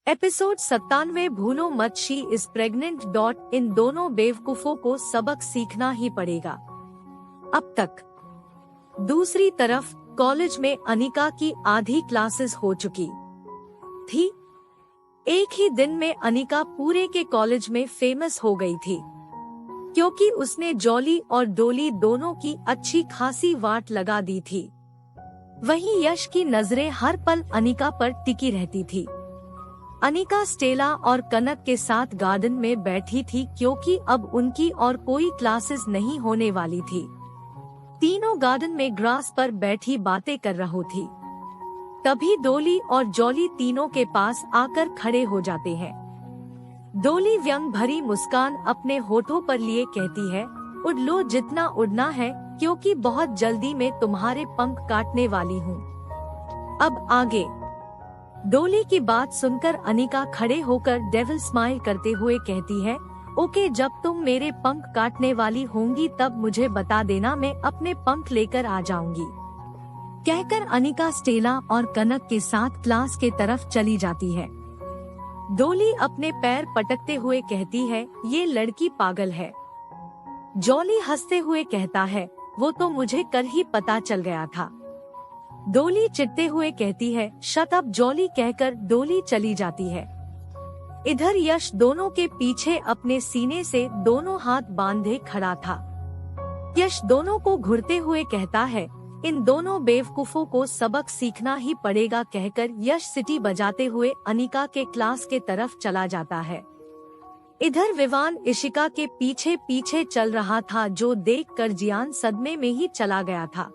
Episode 97। भूलो मत she is pregnant. इन दोनों बेवकूफों को सबक सीखना ही पड़ेगा अब तक। दूसरी तरफ कॉलेज में अनिका की आधी क्लासेस हो चुकी थी। एक ही दिन में अनिका पूरे के कॉलेज में फेमस हो गई थी, क्योंकि उसने जॉली और डोली दोनों की अच्छी खासी वाट लगा दी थी। वहीं यश की नजरें हर पल अनिका पर टिकी रहती थी। अनिका स्टेला और कनक के साथ गार्डन में बैठी थी, क्योंकि अब उनकी और कोई क्लासेस नहीं होने वाली थी। तीनों गार्डन में ग्रास पर बैठी बातें कर रही थी। तभी डोली और जॉली तीनों के पास आकर खड़े हो जाते हैं। डोली व्यंग भरी मुस्कान अपने होठों पर लिए कहती है, उड़ लो जितना उड़ना है, क्योंकि बहुत जल्दी मैं तुम्हारे पंख काटने वाली हूँ। अब आगे। डोली की बात सुनकर अनिका खड़े होकर डेविल स्माइल करते हुए कहती है, ओके, जब तुम मेरे पंख काटने वाली होंगी तब मुझे बता देना, मैं अपने पंख लेकर आ जाऊंगी। कहकर अनिका स्टेला और कनक के साथ क्लास के तरफ चली जाती है। डोली अपने पैर पटकते हुए कहती है, ये लड़की पागल है। जॉली हंसते हुए कहता है, वो तो मुझे कल ही पता चल गया था। डोली चिढ़ते हुए कहती है, शट अप जॉली, कहकर डोली चली जाती है। इधर यश दोनों के पीछे अपने सीने से दोनों हाथ बांधे खड़ा था। यश दोनों को घूरते हुए कहता है, इन दोनों बेवकूफों को सबक सीखना ही पड़ेगा, कहकर यश सिटी बजाते हुए अनिका के क्लास के तरफ चला जाता है। इधर विवान इशिका के पीछे पीछे चल रहा था, जो देखकर जियान सदमे में ही चला गया था।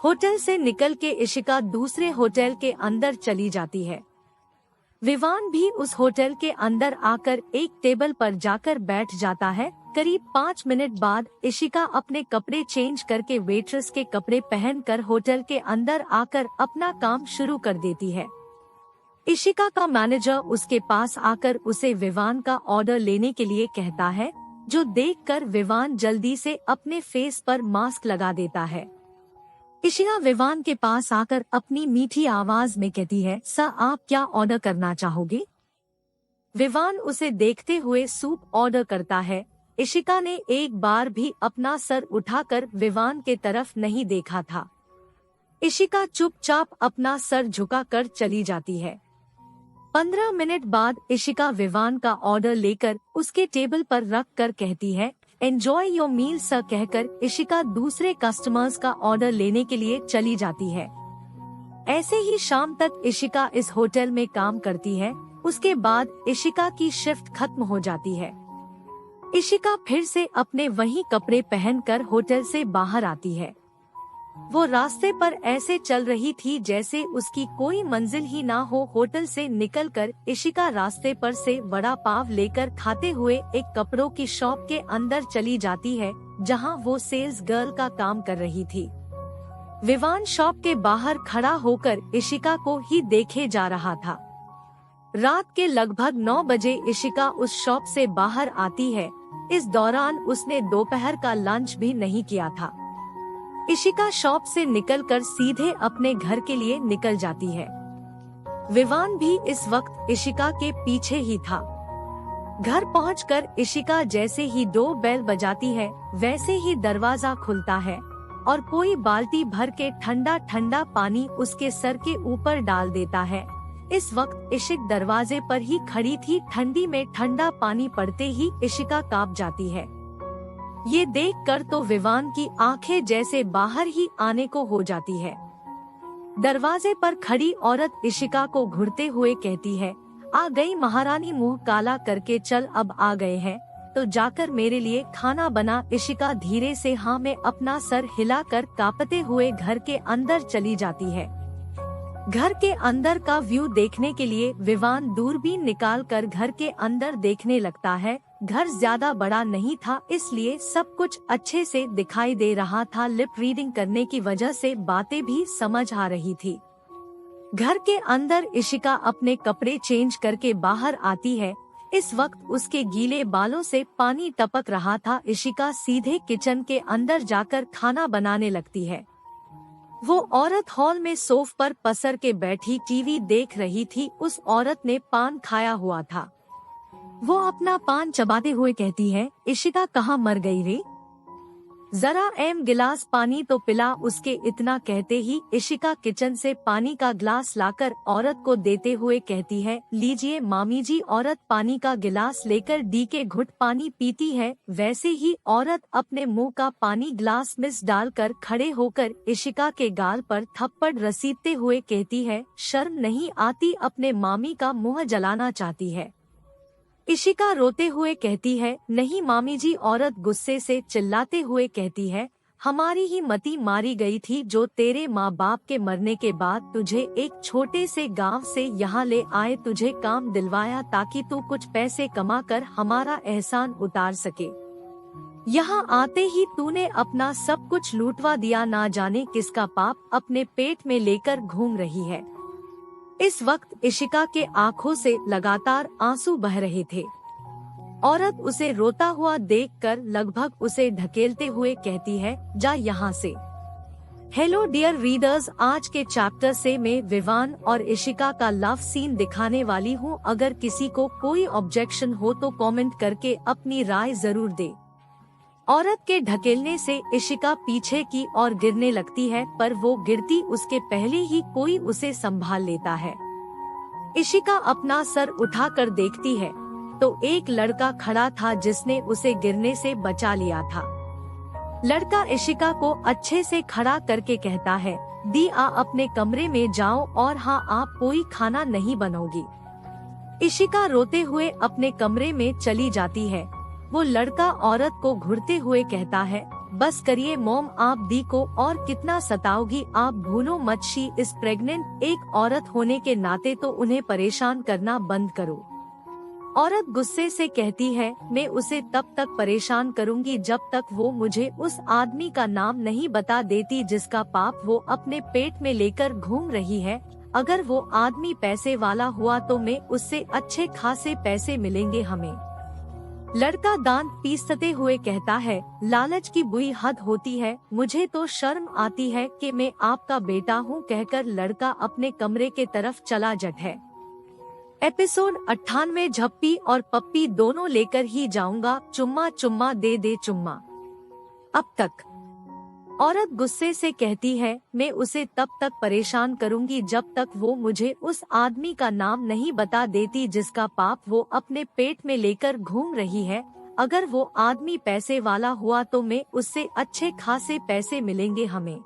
होटल से निकल के इशिका दूसरे होटल के अंदर चली जाती है। विवान भी उस होटल के अंदर आकर एक टेबल पर जाकर बैठ जाता है। करीब 5 मिनट बाद इशिका अपने कपड़े चेंज करके वेट्रेस के कपड़े पहनकर होटल के अंदर आकर अपना काम शुरू कर देती है। इशिका का मैनेजर उसके पास आकर उसे विवान का ऑर्डर लेने के लिए कहता है, जो देखकर विवान जल्दी से अपने फेस पर मास्क लगा देता है। इशिका विवान के पास आकर अपनी मीठी आवाज में कहती है, सर आप क्या ऑर्डर करना चाहोगे? विवान उसे देखते हुए सूप ऑर्डर करता है। इशिका ने एक बार भी अपना सर उठाकर विवान के तरफ नहीं देखा था। इशिका चुपचाप अपना सर झुकाकर चली जाती है। 15 मिनट बाद इशिका विवान का ऑर्डर लेकर उसके टेबल पर रख कर कहती है, एंजॉय योर मील सर, कहकर इशिका दूसरे कस्टमर्स का ऑर्डर लेने के लिए चली जाती है। ऐसे ही शाम तक इशिका इस होटल में काम करती है। उसके बाद इशिका की शिफ्ट खत्म हो जाती है। इशिका फिर से अपने वही कपड़े पहनकर होटल से बाहर आती है। वो रास्ते पर ऐसे चल रही थी जैसे उसकी कोई मंजिल ही ना हो। होटल से निकलकर इशिका रास्ते पर से वड़ा पाव लेकर खाते हुए एक कपड़ों की शॉप के अंदर चली जाती है, जहां वो सेल्स गर्ल का काम कर रही थी। विवान शॉप के बाहर खड़ा होकर इशिका को ही देखे जा रहा था। रात के लगभग 9 बजे इशिका उस शॉप से बाहर आती है। इस दौरान उसने दोपहर का लंच भी नहीं किया था। इशिका शॉप से निकलकर सीधे अपने घर के लिए निकल जाती है। विवान भी इस वक्त इशिका के पीछे ही था। घर पहुंचकर इशिका जैसे ही डोर बेल बजाती है, वैसे ही दरवाजा खुलता है और कोई बाल्टी भर के ठंडा ठंडा पानी उसके सर के ऊपर डाल देता है। इस वक्त इशिक दरवाजे पर ही खड़ी थी। ठंडी में ठंडा पानी पड़ते ही इशिका कांप जाती है। ये देखकर तो विवान की आंखें जैसे बाहर ही आने को हो जाती है। दरवाजे पर खड़ी औरत इशिका को घूरते हुए कहती है, आ गई महारानी, मुंह काला करके चल, अब आ गए हैं तो जाकर मेरे लिए खाना बना। इशिका धीरे से हाँ में अपना सर हिलाकर कांपते हुए घर के अंदर चली जाती है। घर के अंदर का व्यू देखने के लिए विवान दूरबीन निकालकर घर के अंदर देखने लगता है। घर ज्यादा बड़ा नहीं था, इसलिए सब कुछ अच्छे से दिखाई दे रहा था। लिप रीडिंग करने की वजह से बातें भी समझ आ रही थी। घर के अंदर इशिका अपने कपड़े चेंज करके बाहर आती है। इस वक्त उसके गीले बालों से पानी टपक रहा था। इशिका सीधे किचन के अंदर जाकर खाना बनाने लगती है। वो औरत हॉल में सोफ पर पसर के बैठी टीवी देख रही थी। उस औरत ने पान खाया हुआ था। वो अपना पान चबाते हुए कहती है, इशिका कहाँ मर गई रे? जरा गिलास पानी तो पिला। उसके इतना कहते ही इशिका किचन से पानी का ग्लास लाकर औरत को देते हुए कहती है, लीजिए मामी जी। औरत पानी का गिलास लेकर डी के घुट पानी पीती है। वैसे ही औरत अपने मुंह का पानी ग्लास में डालकर खड़े होकर इशिका के गाल पर थप्पड़ रसीदते हुए कहती है, शर्म नहीं आती? अपने मामी का मुंह जलाना चाहती है। इशिका रोते हुए कहती है, नहीं मामी जी। औरत गुस्से से चिल्लाते हुए कहती है, हमारी ही मती मारी गई थी जो तेरे माँ बाप के मरने के बाद तुझे एक छोटे से गांव से यहाँ ले आए, तुझे काम दिलवाया ताकि तू कुछ पैसे कमा कर हमारा एहसान उतार सके। यहाँ आते ही तूने अपना सब कुछ लूटवा दिया। ना जाने किसका पाप अपने पेट में लेकर घूम रही है। इस वक्त इशिका के आंखों से लगातार आंसू बह रहे थे। औरत उसे रोता हुआ देखकर लगभग उसे ढकेलते हुए कहती है, जा यहाँ से। हेलो डियर रीडर्स, आज के चैप्टर से मैं विवान और इशिका का लव सीन दिखाने वाली हूँ। अगर किसी को कोई ऑब्जेक्शन हो तो कमेंट करके अपनी राय जरूर दे। औरत के ढकेलने से इशिका पीछे की ओर गिरने लगती है, पर वो गिरती उसके पहले ही कोई उसे संभाल लेता है। इशिका अपना सर उठाकर देखती है तो एक लड़का खड़ा था जिसने उसे गिरने से बचा लिया था। लड़का इशिका को अच्छे से खड़ा करके कहता है, दी आ अपने कमरे में जाओ और हाँ आप कोई खाना नहीं बनाओगी। इशिका रोते हुए अपने कमरे में चली जाती है। वो लड़का औरत को घूरते हुए कहता है, बस करिए मॉम, आप दी को और कितना सताओगी? आप भूलो मत शी इज प्रेग्नेंट। एक औरत होने के नाते तो उन्हें परेशान करना बंद करो। औरत गुस्से से कहती है, मैं उसे तब तक परेशान करूंगी जब तक वो मुझे उस आदमी का नाम नहीं बता देती जिसका पाप वो अपने पेट में लेकर घूम रही है। अगर वो आदमी पैसे वाला हुआ तो मैं उससे अच्छे खासे पैसे मिलेंगे हमें। लड़का दांत पीसते हुए कहता है, लालच की बुरी हद होती है, मुझे तो शर्म आती है कि मैं आपका बेटा हूँ। कहकर लड़का अपने कमरे के तरफ चला जट है। एपिसोड 98 झप्पी और पप्पी दोनों लेकर ही जाऊंगा, चुम्मा चुम्मा दे दे चुम्मा। अब तक औरत गुस्से से कहती है, मैं उसे तब तक परेशान करूंगी जब तक वो मुझे उस आदमी का नाम नहीं बता देती जिसका पाप वो अपने पेट में लेकर घूम रही है। अगर वो आदमी पैसे वाला हुआ तो मैं उससे अच्छे खासे पैसे मिलेंगे हमें।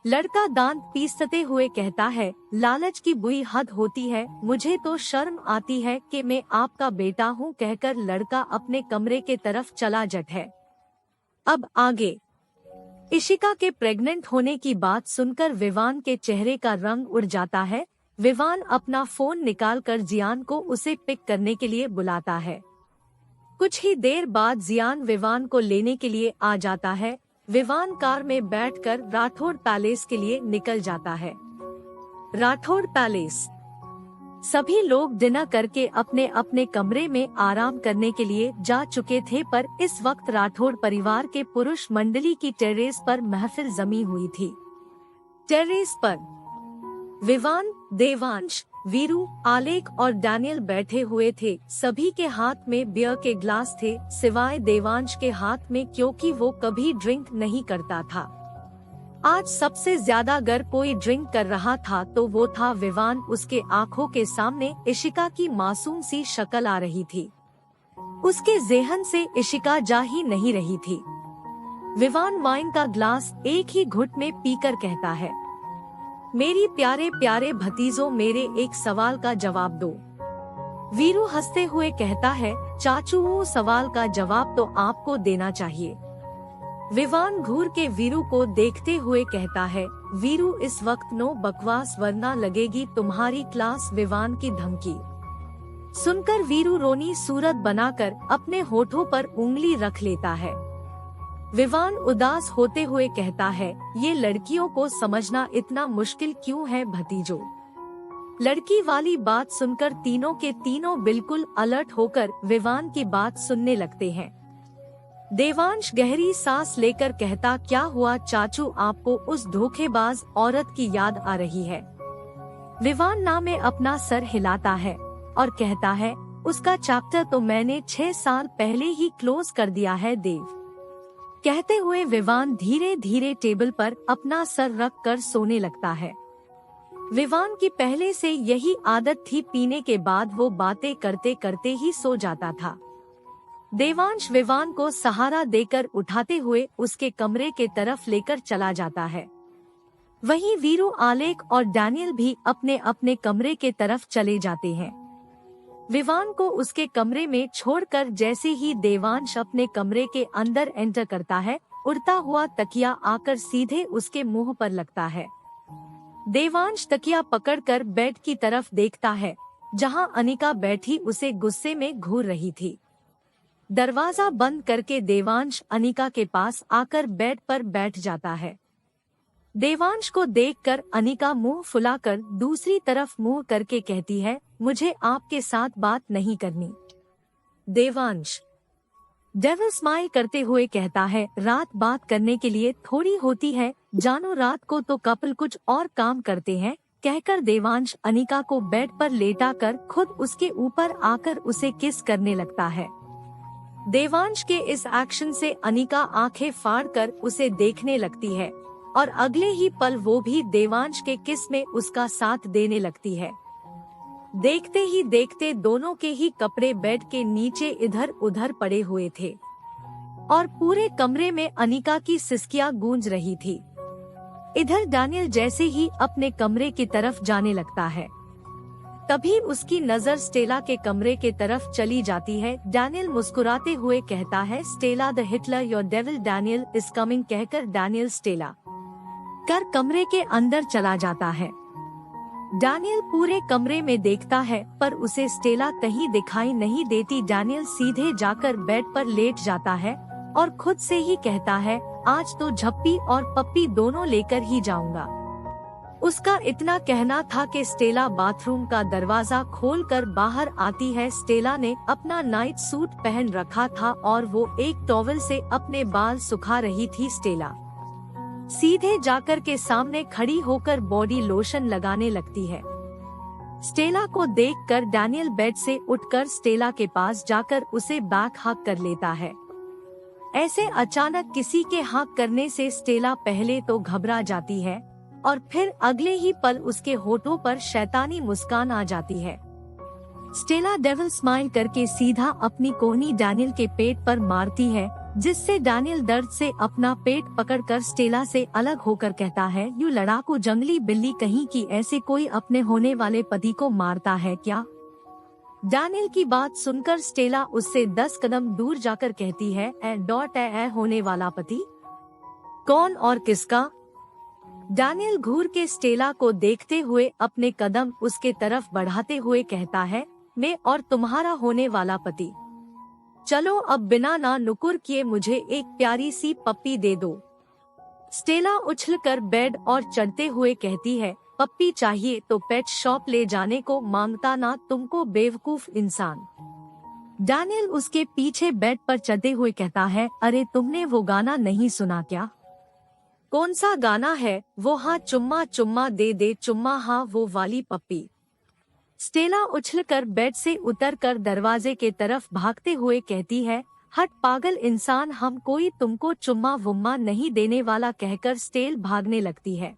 लड़का दांत पीसते हुए कहता है, लालच की बुरी हद होती है, मुझे तो शर्म आती है कि मैं आपका बेटा हूँ। कहकर लड़का अपने कमरे के तरफ चला जट है। अब आगे इशिका के प्रेग्नेंट होने की बात सुनकर विवान के चेहरे का रंग उड़ जाता है। विवान अपना फोन निकालकर जियान को उसे पिक करने के लिए बुलाता है। कुछ ही देर बाद जियान विवान को लेने के लिए आ जाता है। विवान कार में बैठकर राठौड़ पैलेस के लिए निकल जाता है। राठौड़ पैलेस सभी लोग डिनर करके अपने अपने कमरे में आराम करने के लिए जा चुके थे, पर इस वक्त राठौड़ परिवार के पुरुष मंडली की टेरेस पर महफिल जमी हुई थी। टेरेस पर विवान, देवांश, वीरू, आलेख और डैनियल बैठे हुए थे। सभी के हाथ में बियर के ग्लास थे, सिवाय देवांश के हाथ में, क्योंकि वो कभी ड्रिंक नहीं करता था। आज सबसे ज्यादा अगर कोई ड्रिंक कर रहा था तो वो था विवान। उसके आंखों के सामने इशिका की मासूम सी शक्ल आ रही थी। उसके ज़हन से इशिका जा ही नहीं रही थी। विवान वाइन का ग्लास एक ही घुट में पीकर कहता है, मेरी प्यारे प्यारे भतीजों, मेरे एक सवाल का जवाब दो। वीरू हंसते हुए कहता है, चाचू वो सवाल का जवाब तो आपको देना चाहिए। विवान घूर के वीरू को देखते हुए कहता है, वीरू इस वक्त नो बकवास वरना लगेगी तुम्हारी क्लास। विवान की धमकी सुनकर वीरू रोनी सूरत बनाकर अपने होठों पर उंगली रख लेता है। विवान उदास होते हुए कहता है, ये लड़कियों को समझना इतना मुश्किल क्यों है भतीजों? लड़की वाली बात सुनकर तीनों के तीनों बिल्कुल अलर्ट होकर विवान की बात सुनने लगते हैं। देवांश गहरी सांस लेकर कहता, क्या हुआ चाचू, आपको उस धोखेबाज औरत की याद आ रही है? विवान ना में अपना सर हिलाता है और कहता है, उसका चैप्टर तो मैंने 6 साल पहले ही क्लोज कर दिया है देव। कहते हुए विवान धीरे धीरे टेबल पर अपना सर रख कर सोने लगता है। विवान की पहले से यही आदत थी, पीने के बाद वो बातें करते करते ही सो जाता था। देवांश विवान को सहारा देकर उठाते हुए उसके कमरे के तरफ लेकर चला जाता है। वहीं वीरू, आलेख और डैनियल भी अपने अपने कमरे के तरफ चले जाते हैं। विवान को उसके कमरे में छोड़कर जैसे ही देवांश अपने कमरे के अंदर एंटर करता है, उड़ता हुआ तकिया आकर सीधे उसके मुंह पर लगता है। देवांश तकिया पकड़कर बेड की तरफ देखता है, जहां अनिका बैठी उसे गुस्से में घूर रही थी। दरवाजा बंद करके देवांश अनिका के पास आकर बेड पर बैठ जाता है। देवांश को देखकर अनिका मुंह फुलाकर दूसरी तरफ मुंह करके कहती है, मुझे आपके साथ बात नहीं करनी। देवांश डेविल स्माइल करते हुए कहता है, रात बात करने के लिए थोड़ी होती है, जानो रात को तो कपल कुछ और काम करते हैं। कहकर देवांश अनिका को बेड पर लेटा कर खुद उसके ऊपर आकर उसे किस करने लगता है। देवांश के इस एक्शन से अनिका आंखें फाड़कर उसे देखने लगती है और अगले ही पल वो भी देवांश के किस में उसका साथ देने लगती है। देखते ही देखते दोनों के ही कपड़े बेड के नीचे इधर उधर पड़े हुए थे और पूरे कमरे में अनिका की सिसकियां गूंज रही थी। इधर डैनियल जैसे ही अपने कमरे की तरफ जाने लगता है, तभी उसकी नजर स्टेला के कमरे के तरफ चली जाती है। डैनियल मुस्कुराते हुए कहता है, Stella the Hitler your devil Daniel is coming. कहकर डैनियल स्टेला कर कमरे के अंदर चला जाता है। डैनियल पूरे कमरे में देखता है पर उसे स्टेला कहीं दिखाई नहीं देती। डैनियल सीधे जाकर बेड पर लेट जाता है और खुद से ही कहता है, आज तो झप्पी और पप्पी दोनों लेकर ही जाऊंगा। उसका इतना कहना था कि स्टेला बाथरूम का दरवाजा खोलकर बाहर आती है। स्टेला ने अपना नाइट सूट पहन रखा था और वो एक टॉवल से अपने बाल सुखा रही थी। स्टेला सीधे जाकर के सामने खड़ी होकर बॉडी लोशन लगाने लगती है। स्टेला को देखकर डैनियल बेड से उठकर स्टेला के पास जाकर उसे बैक हग कर लेता है। ऐसे अचानक किसी के हग करने से स्टेला पहले तो घबरा जाती है और फिर अगले ही पल उसके होठों पर शैतानी मुस्कान आ जाती है। स्टेला डेविल स्माइल करके सीधा अपनी कोहनी डैनियल के पेट पर मारती है, जिससे डैनियल दर्द से अपना पेट पकड़कर स्टेला से अलग होकर कहता है, यू लड़ाकू जंगली बिल्ली कहीं की, ऐसे कोई अपने होने वाले पति को मारता है क्या? डैनियल की बात सुनकर स्टेला उससे 10 कदम दूर जाकर कहती है, ए होने वाला पति कौन और किसका? डैनियल घूर के स्टेला को देखते हुए अपने कदम उसके तरफ बढ़ाते हुए कहता है, मैं और तुम्हारा होने वाला पति। चलो अब बिना ना नुकुर किए मुझे एक प्यारी सी पप्पी दे दो। स्टेला उछलकर बेड और चढ़ते हुए कहती है, पप्पी चाहिए तो पेट शॉप ले जाने को मांगता ना तुमको, बेवकूफ इंसान। डैनियल उसके पीछे बेड पर चढ़ते हुए कहता है, अरे तुमने वो गाना नहीं सुना क्या? कौन सा गाना है वो? हाँ चुम्मा चुम्मा दे दे चुम्मा, हाँ वो वाली पप्पी। स्टेला उछलकर बेड से उतरकर दरवाजे के तरफ भागते हुए कहती है, हट पागल इंसान, हम कोई तुमको चुम्मा वुम्मा नहीं देने वाला। कहकर स्टेल भागने लगती है।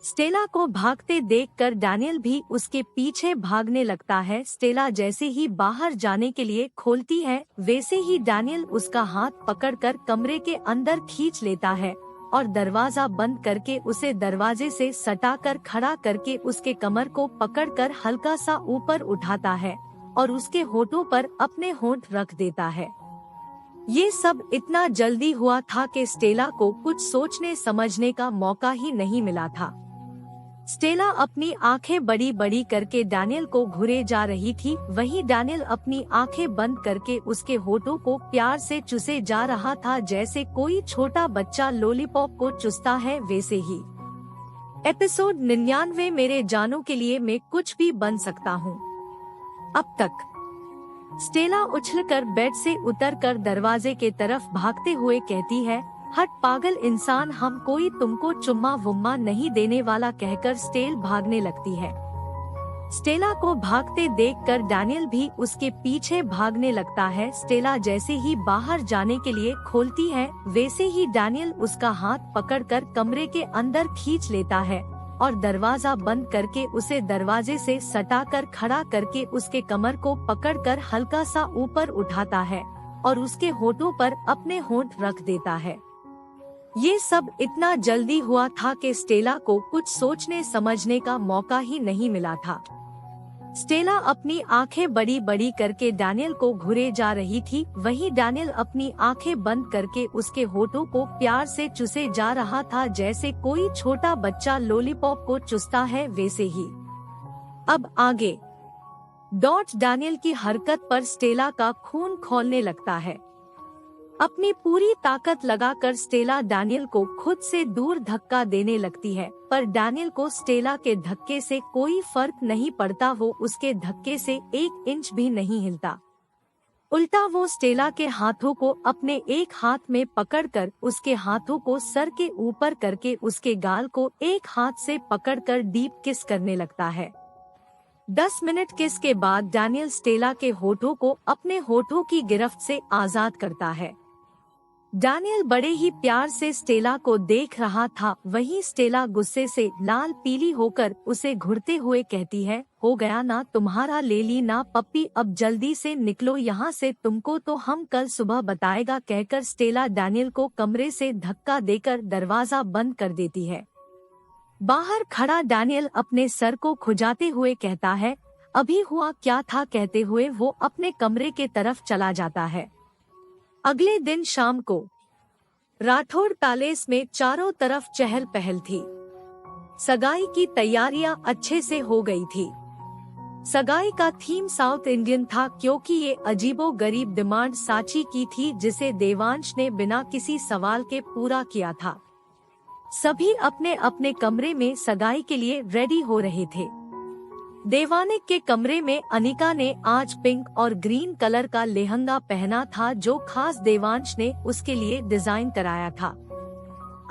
स्टेला को भागते देखकर डैनियल भी उसके पीछे भागने लगता है। स्टेला जैसे ही बाहर जाने के लिए खोलती है, वैसे ही डैनियल उसका हाथ पकड़कर कमरे के अंदर खींच लेता है और दरवाजा बंद करके उसे दरवाजे से सटाकर खड़ा करके उसके कमर को पकड़कर हल्का सा ऊपर उठाता है और उसके होठों पर अपने होंठ रख देता है। ये सब इतना जल्दी हुआ था कि स्टेला को कुछ सोचने समझने का मौका ही नहीं मिला था। स्टेला अपनी आंखें बड़ी बड़ी करके डैनियल को घूरे जा रही थी, वहीं डैनियल अपनी आंखें बंद करके उसके होठों को प्यार से चूसे जा रहा था, जैसे कोई छोटा बच्चा लॉलीपॉप को चूसता है वैसे ही। एपिसोड 99 मेरे जानों के लिए मैं कुछ भी बन सकता हूँ। अब तक स्टेला उछलकर बेड से उतरकर दरवाजे के तरफ भागते हुए कहती है, हट पागल इंसान, हम कोई तुमको चुम्मा वुम्मा नहीं देने वाला, कहकर स्टेल भागने लगती है। स्टेला को भागते देखकर डैनियल भी उसके पीछे भागने लगता है। स्टेला जैसे ही बाहर जाने के लिए खोलती है, वैसे ही डैनियल उसका हाथ पकड़कर कमरे के अंदर खींच लेता है और दरवाजा बंद करके उसे दरवाजे से सटाकर खड़ा करके उसके कमर को पकड़कर हल्का सा ऊपर उठाता है और उसके होठों पर अपने होंठ रख देता है। ये सब इतना जल्दी हुआ था कि स्टेला को कुछ सोचने समझने का मौका ही नहीं मिला था। स्टेला अपनी आंखें बड़ी बड़ी करके डैनियल को घूरे जा रही थी, वहीं डैनियल अपनी आंखें बंद करके उसके होठों को प्यार से चूसे जा रहा था, जैसे कोई छोटा बच्चा लॉलीपॉप को चूसता है वैसे ही। अब आगे डैनियल की हरकत पर स्टेला का खून खौलने लगता है। अपनी पूरी ताकत लगाकर स्टेला डैनियल को खुद से दूर धक्का देने लगती है, पर डैनियल को स्टेला के धक्के से कोई फर्क नहीं पड़ता, वो उसके धक्के से 1 इंच भी नहीं हिलता। उल्टा वो स्टेला के हाथों को अपने एक हाथ में पकड़कर उसके हाथों को सर के ऊपर करके उसके गाल को एक हाथ से पकड़कर डीप किस करने लगता है। 10 मिनट किस के बाद डैनियल स्टेला के होठों को अपने होठों की गिरफ्त से आजाद करता है। डैनियल बड़े ही प्यार से स्टेला को देख रहा था, वहीं स्टेला गुस्से से लाल पीली होकर उसे घूरते हुए कहती है, हो गया ना तुम्हारा, ले ली ना पप्पी, अब जल्दी से निकलो यहाँ से, तुमको तो हम कल सुबह बताएगा, कहकर स्टेला डैनियल को कमरे से धक्का देकर दरवाजा बंद कर देती है। बाहर खड़ा डैनियल अपने सर को खुजाते हुए कहता है, अभी हुआ क्या था, कहते हुए वो अपने कमरे के तरफ चला जाता है। अगले दिन शाम को राठौड़ पैलेस में चारों तरफ चहल पहल थी। सगाई की तैयारियां अच्छे से हो गई थी। सगाई का थीम साउथ इंडियन था, क्योंकि ये अजीबो गरीब डिमांड साची की थी, जिसे देवांश ने बिना किसी सवाल के पूरा किया था। सभी अपने अपने कमरे में सगाई के लिए रेडी हो रहे थे। देवानिक के कमरे में अनिका ने आज पिंक और ग्रीन कलर का लेहंगा पहना था, जो खास देवांश ने उसके लिए डिजाइन कराया था।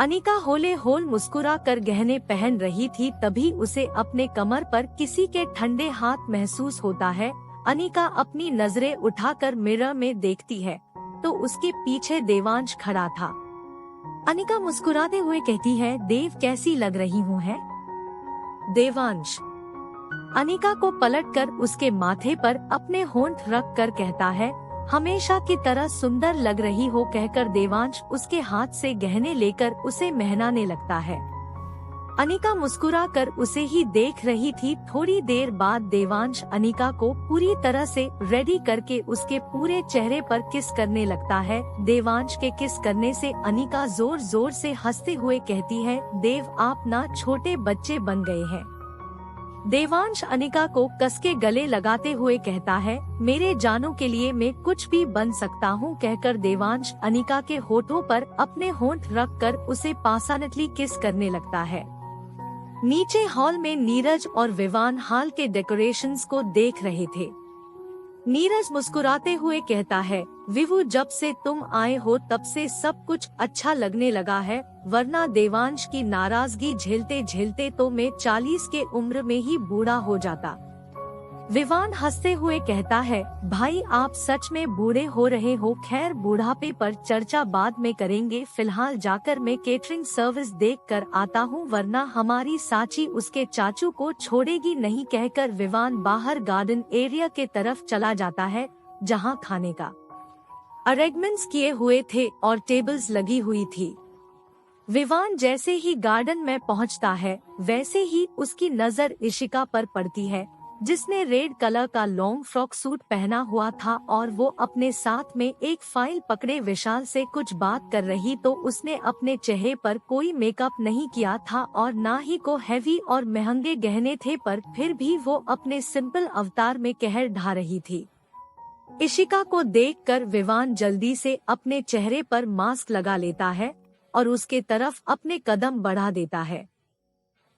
अनिका होले होल मुस्कुरा कर गहने पहन रही थी, तभी उसे अपने कमर पर किसी के ठंडे हाथ महसूस होता है। अनिका अपनी नजरें उठाकर मिरर में देखती है तो उसके पीछे देवांश खड़ा था। अनिका मुस्कुराते हुए कहती है, देव कैसी लग रही हूँ है? देवांश अनिका को पलटकर उसके माथे पर अपने होंठ रख कर कहता है, हमेशा की तरह सुंदर लग रही हो, कहकर देवांश उसके हाथ से गहने लेकर उसे महनाने लगता है। अनिका मुस्कुरा कर उसे ही देख रही थी। थोड़ी देर बाद देवांश अनिका को पूरी तरह से रेडी करके उसके पूरे चेहरे पर किस करने लगता है। देवांश के किस करने से अनिका जोर जोर से हंसते हुए कहती है, देव आप ना छोटे बच्चे बन गए हैं। देवांश अनिका को कसके गले लगाते हुए कहता है, मेरे जानों के लिए मैं कुछ भी बन सकता हूँ, कहकर देवांश अनिका के होठों पर अपने होंठ रखकर उसे पैशनेटली किस करने लगता है। नीचे हॉल में नीरज और विवान हाल के डेकोरेशंस को देख रहे थे। नीरज मुस्कुराते हुए कहता है, विवु जब से तुम आए हो तब से सब कुछ अच्छा लगने लगा है, वरना देवांश की नाराजगी झेलते झेलते तो मैं 40 के उम्र में ही बूढ़ा हो जाता। विवान हंसते हुए कहता है, भाई आप सच में बूढ़े हो रहे हो, खैर बुढ़ापे पर चर्चा बाद में करेंगे, फिलहाल जाकर मैं केटरिंग सर्विस देख कर आता हूँ, वरना हमारी साची उसके चाचू को छोड़ेगी नहीं, कहकर विवान बाहर गार्डन एरिया के तरफ चला जाता है, जहाँ खाने का अरेंजमेंट्स किए हुए थे और टेबल्स लगी हुई थी। विवान जैसे ही गार्डन में पहुँचता है, वैसे ही उसकी नजर इशिका पर पड़ती है, जिसने रेड कलर का लॉन्ग फ्रॉक सूट पहना हुआ था और वो अपने साथ में एक फाइल पकड़े विशाल से कुछ बात कर रही। तो उसने अपने चेहरे पर कोई मेकअप नहीं किया था और ना ही को हैवी और महंगे गहने थे, पर फिर भी वो अपने सिंपल अवतार में कहर ढा रही थी। इशिका को देखकर विवान जल्दी से अपने चेहरे पर मास्क लगा लेता है और उसके तरफ अपने कदम बढ़ा देता है।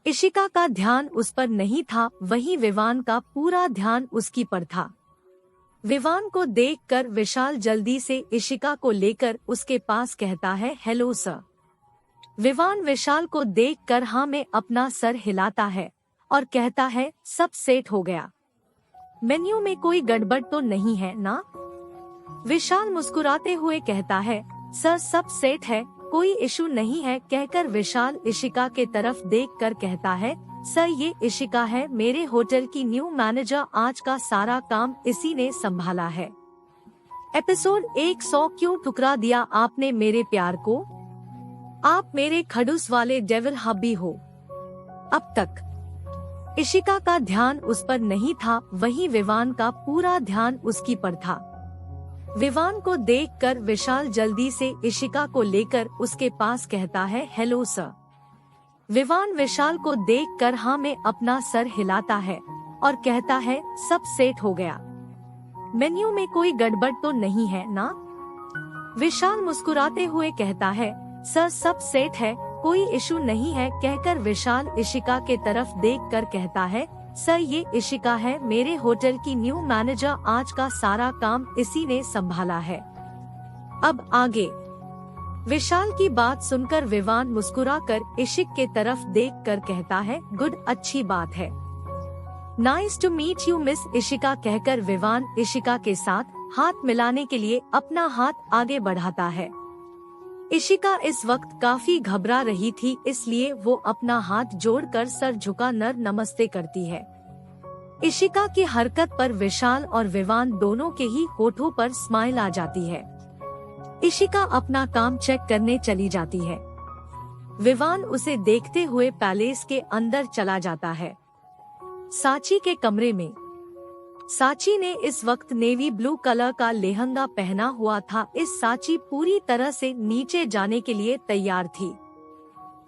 इशिका का ध्यान उस पर नहीं था, वहीं विवान का पूरा ध्यान उसकी पर था। विवान को देखकर विशाल जल्दी से इशिका को लेकर उसके पास कहता है, हेलो सर। विवान विशाल को देखकर हाँ में अपना सर हिलाता है और कहता है, सब सेट हो गया। मेन्यू में कोई गड़बड़ तो नहीं है ना? विशाल मुस्कुराते हुए कहता है, सर सब सेट है, कोई इशू नहीं है। कहकर विशाल इशिका के तरफ देखकर कहता है, सर ये इशिका है, मेरे होटल की न्यू मैनेजर, आज का सारा काम इसी ने संभाला है। एपिसोड 100 क्यों ठुकरा दिया आपने मेरे प्यार को? आप मेरे खड़ूस वाले डेविल हब्बी हो। अब तक इशिका का ध्यान उस पर नहीं था, वहीं विवान का पूरा ध्यान उसकी पर था। विवान को देखकर विशाल जल्दी से इशिका को लेकर उसके पास कहता है, हेलो सर। विवान विशाल को देखकर हाँ में अपना सर हिलाता है और कहता है, सब सेट हो गया। मेन्यू में कोई गड़बड़ तो नहीं है ना? विशाल मुस्कुराते हुए कहता है, सर सब सेट है, कोई इशू नहीं है। कहकर विशाल इशिका के तरफ देखकर कहता है, सर ये इशिका है, मेरे होटल की न्यू मैनेजर, आज का सारा काम इसी ने संभाला है। अब आगे। विशाल की बात सुनकर विवान मुस्कुराकर इशिक के तरफ देखकर कहता है, गुड, अच्छी बात है। Nice to meet you miss Ishika. कहकर विवान इशिका के साथ हाथ मिलाने के लिए अपना हाथ आगे बढ़ाता है। इशिका इस वक्त काफी घबरा रही थी, इसलिए वो अपना हाथ जोड़कर सर झुका नर नमस्ते करती है। इशिका की हरकत पर विशाल और विवान दोनों के ही होठों पर स्माइल आ जाती है। इशिका अपना काम चेक करने चली जाती है। विवान उसे देखते हुए पैलेस के अंदर चला जाता है। साची के कमरे में साची ने इस वक्त नेवी ब्लू कलर का लेहंगा पहना हुआ था। इस साची पूरी तरह से नीचे जाने के लिए तैयार थी।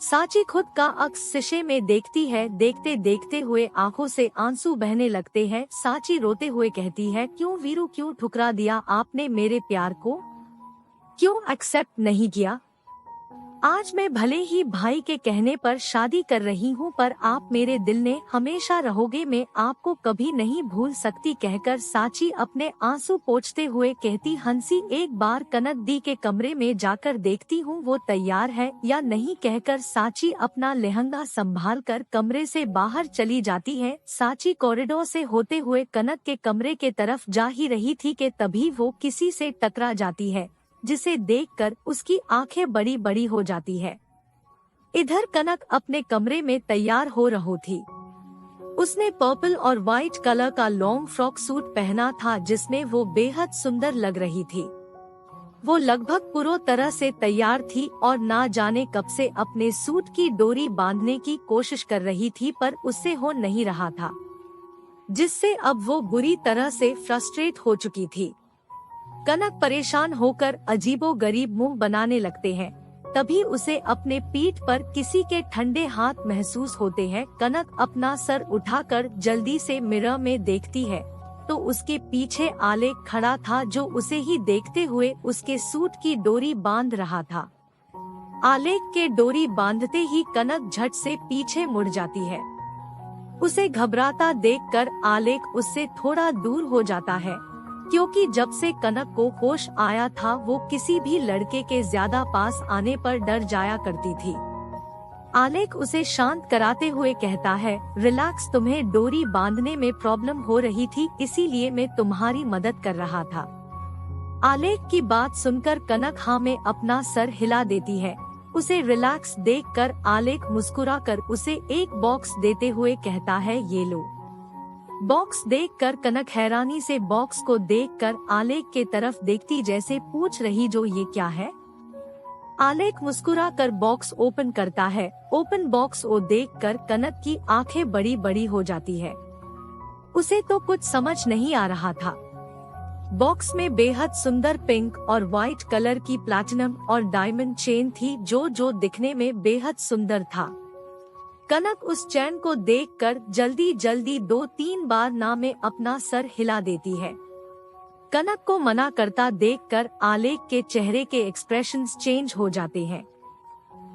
साची खुद का अक्स शीशे में देखती है। देखते देखते हुए आंखों से आंसू बहने लगते हैं। साची रोते हुए कहती है, क्यों वीरू, क्यों ठुकरा दिया आपने मेरे प्यार को? क्यों एक्सेप्ट नहीं किया? आज मैं भले ही भाई के कहने पर शादी कर रही हूँ, पर आप मेरे दिल में हमेशा रहोगे, मैं आपको कभी नहीं भूल सकती। कहकर साची अपने आंसू पोंछते हुए कहती, हंसी, एक बार कनक दी के कमरे में जाकर देखती हूँ वो तैयार है या नहीं। कहकर साची अपना लहंगा संभाल कर कमरे से बाहर चली जाती है। साची कॉरिडोर से होते हुए कनक के कमरे के तरफ जा ही रही थी कि तभी वो किसी से टकरा जाती है, जिसे देखकर उसकी आंखें बड़ी बड़ी हो जाती है। इधर कनक अपने कमरे में तैयार हो रही थी। उसने पर्पल और व्हाइट कलर का लॉन्ग फ्रॉक सूट पहना था, जिसमें वो बेहद सुंदर लग रही थी। वो लगभग पूरी तरह से तैयार थी और ना जाने कब से अपने सूट की डोरी बांधने की कोशिश कर रही थी, पर उससे हो नहीं रहा था, जिससे अब वो बुरी तरह से फ्रस्ट्रेट हो चुकी थी। कनक परेशान होकर अजीबोगरीब मुंह बनाने लगते हैं। तभी उसे अपने पीठ पर किसी के ठंडे हाथ महसूस होते हैं। कनक अपना सर उठाकर जल्दी से मिरर में देखती है तो उसके पीछे आलेख खड़ा था, जो उसे ही देखते हुए उसके सूट की डोरी बांध रहा था। आलेख के डोरी बांधते ही कनक झट से पीछे मुड़ जाती है। उसे घबराता देखकर आलेख उससे थोड़ा दूर हो जाता है, क्योंकि जब से कनक को होश आया था वो किसी भी लड़के के ज्यादा पास आने पर डर जाया करती थी। आलेख उसे शांत कराते हुए कहता है, रिलैक्स, तुम्हें डोरी बांधने में प्रॉब्लम हो रही थी, इसीलिए मैं तुम्हारी मदद कर रहा था। आलेख की बात सुनकर कनक हाँ में अपना सर हिला देती है। उसे रिलैक्स देखकर आलेख मुस्कुराकर उसे एक बॉक्स देते हुए कहता है, ये लो। बॉक्स देखकर कनक हैरानी से बॉक्स को देखकर आलेख के तरफ देखती, जैसे पूछ रही, जो ये क्या है? आलेख मुस्कुराकर बॉक्स ओपन करता है। ओपन बॉक्स को देखकर कनक की आंखें बड़ी बड़ी हो जाती है। उसे तो कुछ समझ नहीं आ रहा था। बॉक्स में बेहद सुंदर पिंक और व्हाइट कलर की प्लैटिनम और डायमंड चेन थी, जो दिखने में बेहद सुंदर था। कनक उस चैन को देखकर जल्दी जल्दी 2-3 बार ना में अपना सर हिला देती है। कनक को मना करता देखकर आलेख के चेहरे के एक्सप्रेशंस चेंज हो जाते हैं।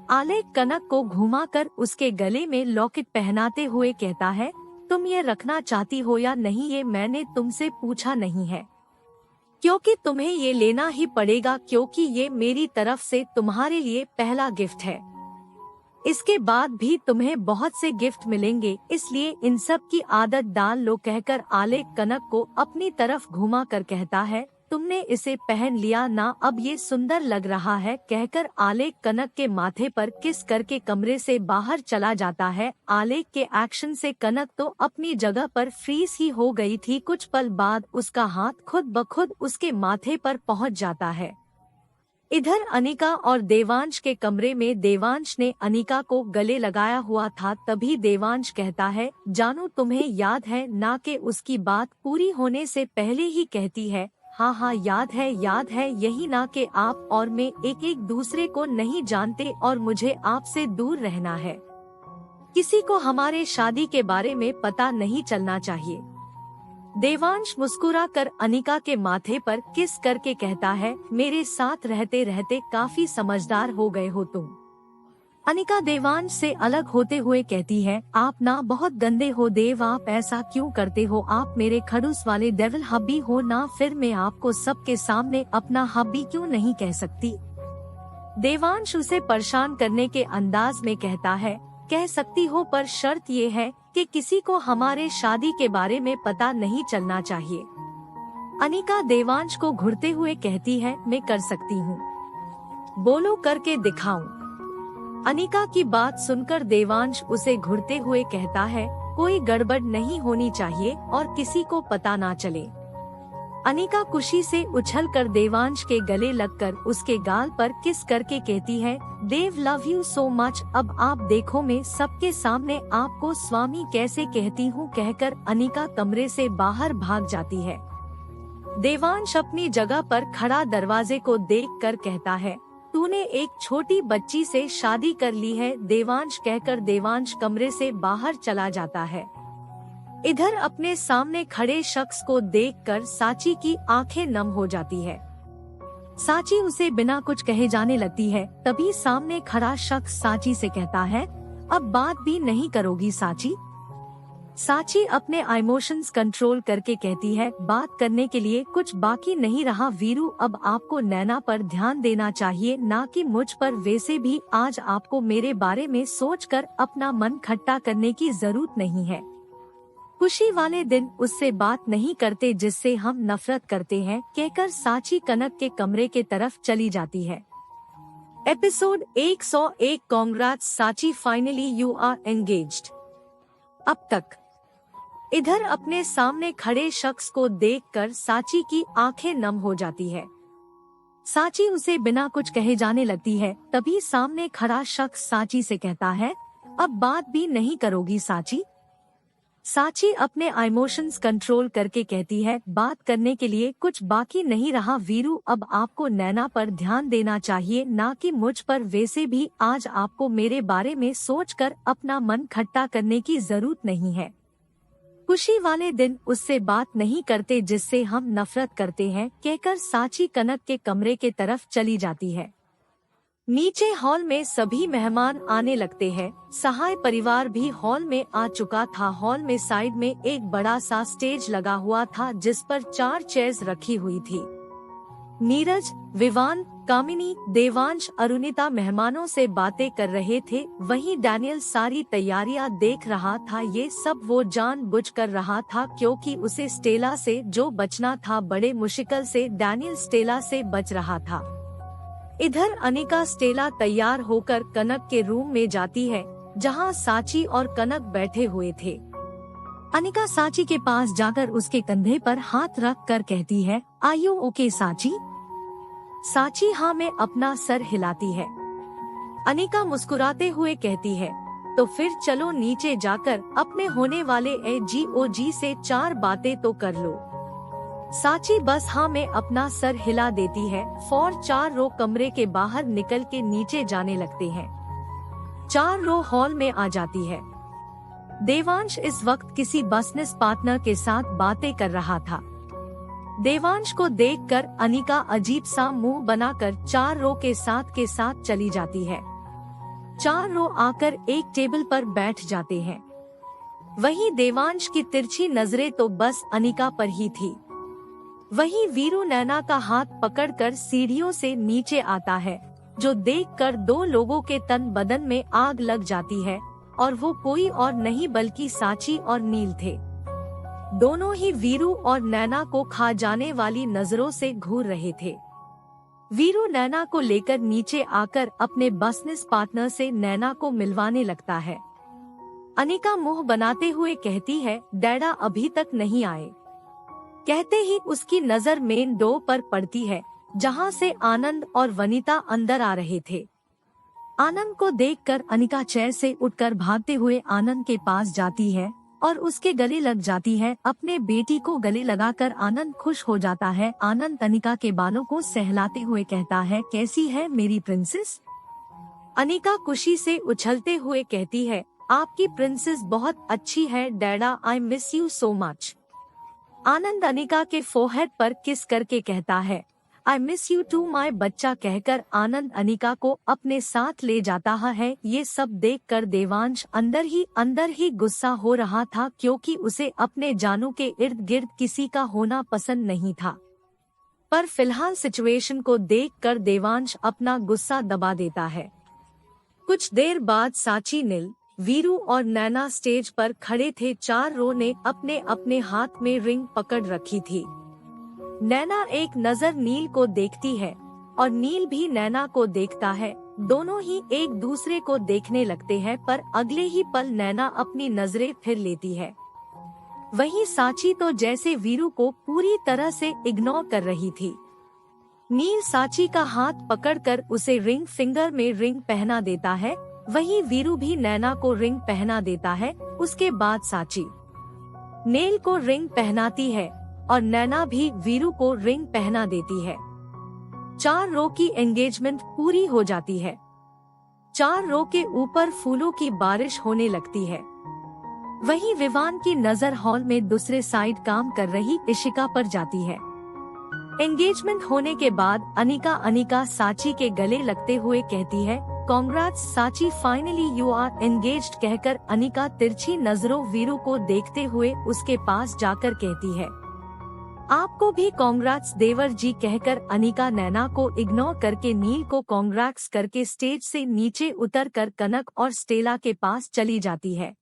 आलेख कनक को घुमाकर उसके गले में लॉकेट पहनाते हुए कहता है, तुम ये रखना चाहती हो या नहीं, ये मैंने तुमसे पूछा नहीं है। क्योंकि तुम्हें ये लेना ही पड़ेगा, क्योंकि ये मेरी तरफ से तुम्हारे लिए पहला गिफ्ट है। इसके बाद भी तुम्हें बहुत से गिफ्ट मिलेंगे, इसलिए इन सब की आदत डाल लो, कहकर आलेख कनक को अपनी तरफ घुमा कर कहता है, तुमने इसे पहन लिया ना, अब ये सुंदर लग रहा है, कहकर आलेख कनक के माथे पर किस करके कमरे से बाहर चला जाता है। आलेख के एक्शन से कनक तो अपनी जगह पर फ्रीज ही हो गई थी। कुछ पल बाद उसका हाथ खुद ब खुद उसके माथे पर पहुंच जाता है। इधर अनिका और देवांश के कमरे में देवांश ने अनिका को गले लगाया हुआ था। तभी देवांश कहता है, जानू तुम्हें याद है ना, कि उसकी बात पूरी होने से पहले ही कहती है, हाँ हाँ याद है यही ना, कि आप और मैं एक दूसरे को नहीं जानते और मुझे आपसे दूर रहना है। किसी को हमारे शादी के बारे में पता नहीं चलना चाहिए। देवांश मुस्कुरा कर अनिका के माथे पर किस करके कहता है, मेरे साथ रहते रहते काफी समझदार हो गए हो तुम। अनिका देवांश से अलग होते हुए कहती है, आप ना बहुत गंदे हो देव, आप ऐसा क्यों करते हो, आप मेरे खड़ूस वाले डेविल हब्बी हो ना, फिर मैं आपको सबके सामने अपना हब्बी क्यों नहीं कह सकती। देवांश उसे परेशान करने के अंदाज में कहता है, कह सकती हो, पर शर्त ये है कि किसी को हमारे शादी के बारे में पता नहीं चलना चाहिए। अनिका देवांश को घूरते हुए कहती है, मैं कर सकती हूँ, बोलो करके दिखाऊं। अनिका की बात सुनकर देवांश उसे घूरते हुए कहता है, कोई गड़बड़ नहीं होनी चाहिए और किसी को पता ना चले। अनिका खुशी से उछलकर देवांश के गले लगकर उसके गाल पर किस करके कहती है, देव लव यू सो मच, अब आप देखो मैं सबके सामने आपको स्वामी कैसे कहती हूँ, कहकर अनिका कमरे से बाहर भाग जाती है। देवांश अपनी जगह पर खड़ा दरवाजे को देखकर कहता है, तूने एक छोटी बच्ची से शादी कर ली है, देवांश कहकर देवांश कमरे से बाहर चला जाता है। इधर अपने सामने खड़े शख्स को देखकर साची की आंखें नम हो जाती है। साची उसे बिना कुछ कहे जाने लगती है। तभी सामने खड़ा शख्स साची से कहता है, अब बात भी नहीं करोगी साची। साची अपने इमोशंस कंट्रोल करके कहती है, बात करने के लिए कुछ बाकी नहीं रहा वीरू, अब आपको नैना पर ध्यान देना चाहिए ना कि मुझ पर। वैसे भी आज आपको मेरे बारे में सोचकर अपना मन खट्टा करने की जरूरत नहीं है। खुशी वाले दिन उससे बात नहीं करते जिससे हम नफरत करते हैं, कहकर साची कनक के कमरे के तरफ चली जाती है। एपिसोड 101 कांग्रेट्स साची, फाइनली यू आर एंगेज्ड। अब तक इधर अपने सामने खड़े शख्स को देखकर साची की आंखें नम हो जाती है। साची उसे बिना कुछ कहे जाने लगती है। तभी सामने खड़ा शख्स साची से कहता है, अब बात भी नहीं करोगी साची। साची अपने इमोशंस कंट्रोल करके कहती है, बात करने के लिए कुछ बाकी नहीं रहा वीरू, अब आपको नैना पर ध्यान देना चाहिए ना कि मुझ पर। वैसे भी आज आपको मेरे बारे में सोचकर अपना मन खट्टा करने की जरूरत नहीं है। खुशी वाले दिन उससे बात नहीं करते जिससे हम नफरत करते हैं, कहकर साची कनक के कमरे के तरफ चली जाती है। नीचे हॉल में सभी मेहमान आने लगते हैं। सहाय परिवार भी हॉल में आ चुका था। हॉल में साइड में एक बड़ा सा स्टेज लगा हुआ था जिस पर 4 चेयर्स रखी हुई थी। नीरज, विवान, कामिनी, देवांश, अरुणिता मेहमानों से बातें कर रहे थे। वहीं डैनियल सारी तैयारियां देख रहा था। ये सब वो जानबूझ कर रहा था क्योंकि उसे स्टेला से जो बचना था, बड़े मुश्किल से डैनियल स्टेला से बच रहा था। इधर अनिका स्टेला तैयार होकर कनक के रूम में जाती है जहां साची और कनक बैठे हुए थे। अनिका साची के पास जाकर उसके कंधे पर हाथ रख कर कहती है, आर यू ओके साची? साची हाँ में अपना सर हिलाती है। अनिका मुस्कुराते हुए कहती है, तो फिर चलो नीचे जाकर अपने होने वाले AGOG से 4 बातें तो कर लो। साची बस हाँ में अपना सर हिला देती है। 4 रो कमरे के बाहर निकल के नीचे जाने लगते हैं। 4 रो हॉल में आ जाती है। देवांश इस वक्त किसी बिजनेस पार्टनर के साथ बातें कर रहा था। देवांश को देखकर अनिका अजीब सा मुंह बनाकर 4 रो के साथ चली जाती है। 4 रो आकर एक टेबल पर बैठ जाते हैं। वहीं देवांश की तिरछी नजरें तो बस अनिका पर ही थी। वहीं वीरू नैना का हाथ पकड़कर सीढ़ियों से नीचे आता है, जो देखकर दो लोगों के तन बदन में आग लग जाती है, और वो कोई और नहीं बल्कि साची और नील थे। दोनों ही वीरू और नैना को खा जाने वाली नजरों से घूर रहे थे। वीरू नैना को लेकर नीचे आकर अपने बिजनेस पार्टनर से नैना को मिलवाने लगता है। अनिका मुंह बनाते हुए कहती है, डैडा अभी तक नहीं आए। कहते ही उसकी नजर मेन डोर पर पड़ती है, जहां से आनंद और वनीता अंदर आ रहे थे। आनंद को देखकर अनिका चेयर से उठकर भागते हुए आनंद के पास जाती है और उसके गले लग जाती है। अपने बेटी को गले लगाकर आनंद खुश हो जाता है। आनंद अनिका के बालों को सहलाते हुए कहता है, कैसी है मेरी प्रिंसेस? अनिका खुशी से उछलते हुए कहती है, आपकी प्रिंसेस बहुत अच्छी है डैडा, I miss you so much. Anand Anika के फोरहेड पर किस करके कहता है, I miss you too my बच्चा। कहकर आनंद अनिका को अपने साथ ले जाता है। ये सब देखकर देवांश अंदर ही गुस्सा हो रहा था, क्योंकि उसे अपने जानू के इर्द गिर्द किसी का होना पसंद नहीं था। पर फिलहाल सिचुएशन को देखकर देवांश अपना गुस्सा दबा देता है। कुछ देर बाद साची, नील, वीरू और नैना स्टेज पर खड़े थे। चारों ने अपने अपने हाथ में रिंग पकड़ रखी थी। नैना एक नजर नील को देखती है और नील भी नैना को देखता है। दोनों ही एक दूसरे को देखने लगते हैं, पर अगले ही पल नैना अपनी नजरें फिर लेती है। वहीं साची तो जैसे वीरू को पूरी तरह से इग्नोर कर रही थी। नील साची का हाथ पकड़कर उसे रिंग फिंगर में रिंग पहना देता है। वहीं वीरू भी नैना को रिंग पहना देता है। उसके बाद साची नील को रिंग पहनाती है और नैना भी वीरू को रिंग पहना देती है। 4 रो की एंगेजमेंट पूरी हो जाती है। 4 रो के ऊपर फूलों की बारिश होने लगती है। वहीं विवान की नजर हॉल में दूसरे साइड काम कर रही इशिका पर जाती है। एंगेजमेंट होने के बाद अनिका साची के गले लगते हुए कहती है, कांग्रेट्स साची, फाइनली यू आर एंगेज्ड। कहकर अनिका तिरछी नजरों वीरू को देखते हुए उसके पास जाकर कहती है, आपको भी कांग्रेट्स देवर जी। कहकर अनिका नैना को इग्नोर करके नील को कांग्रेट्स करके स्टेज से नीचे उतरकर कनक और स्टेला के पास चली जाती है।